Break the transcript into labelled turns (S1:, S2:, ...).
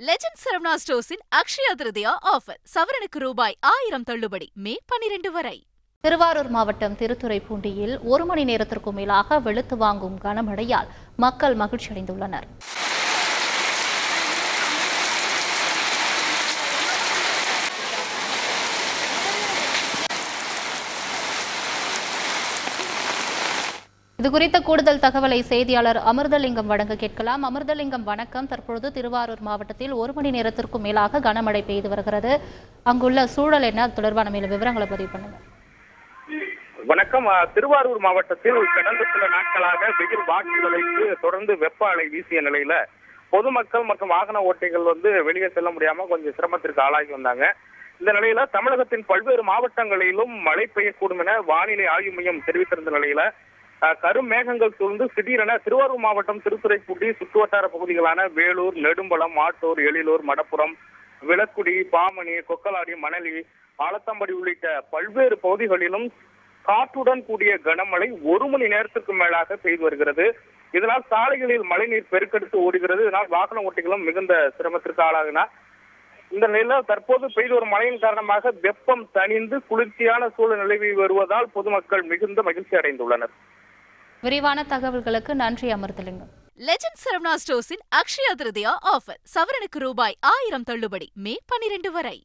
S1: Legend Saravana ஸ்டோர்ஸின் Akshaya Tritiya offer சவரனுக்கு ரூபாய் 1000 தள்ளுபடி மே 12 வரை.
S2: திருவாரூர் மாவட்டம் திருத்துறைப்பூண்டியில் 1 மணி நேரத்திற்கும் மேலாக வெளுத்து வாங்கும் கனமழையால் மக்கள் மகிழ்ச்சியடைந்துள்ளனர். இதுகுறித்த கூடுதல் தகவலை செய்தியாளர் அமிர்தலிங்கம் வழங்க கேட்கலாம். அமிர்தலிங்கம், வணக்கம். தற்பொழுது திருவாரூர் மாவட்டத்தில் 1 மணி நேரத்திற்கும் மேலாக கனமழை பெய்து வருகிறது. அங்குள்ள சூழல் என்ன, அது தொடர்பான மேலும் விவரங்களை பதிவு பண்ணுங்க.
S3: வணக்கம். திருவாரூர் மாவட்டத்தில் கடந்த சில நாட்களாக வெயில் வாக்குகளுக்கு தொடர்ந்து வெப்ப அலை வீசிய நிலையில பொதுமக்கள் மற்றும் வாகன ஓட்டிகள் வெளியே செல்ல முடியாம கொஞ்சம் சிரமத்திற்கு ஆளாகி வந்தாங்க. இந்த நிலையில தமிழகத்தின் பல்வேறு மாவட்டங்களிலும் மழை பெய்யக்கூடும் என வானிலை ஆய்வு மையம் தெரிவித்திருந்த நிலையில கரும் மேகங்கள் சூழ்ந்து திடீரென திருவாரூர் மாவட்டம் திருத்துறைப்பூண்டி சுற்றுவட்டார பகுதிகளான வேலூர், நெடும்பலம், ஆட்டூர், எழிலூர், மடப்புறம், விளக்குடி, பாமணி, கொக்கலாடி, மணலி, ஆலத்தம்படி உள்ளிட்ட பல்வேறு பகுதிகளிலும் காற்றுடன் கூடிய கனமழை 1 மணி நேரத்திற்கு மேலாக பெய்து வருகிறது. இதனால் சாலைகளில் மழைநீர் பெருக்கெடுத்து ஓடுகிறது. இதனால் வாகன ஓட்டிகளும் மிகுந்த சிரமத்திற்கு ஆளாகினார். இந்த நிலையில் தற்போது பெய்து வரும் மழையின் காரணமாக வெப்பம் தணிந்து குளிர்ச்சியான சூழல் நிலவி வருவதால் பொதுமக்கள் மிகுந்த மகிழ்ச்சி அடைந்துள்ளனர்.
S2: விரிவான தகவல்களுக்கு நன்றி அமிர்தலிங்கம்.
S1: லெஜண்ட் சரவணா ஸ்டோர்ஸின் அக்ஷயா திருதியா ஆஃபர் சவரனுக்கு ரூபாய் 1000 தள்ளுபடி மே 12 வரை.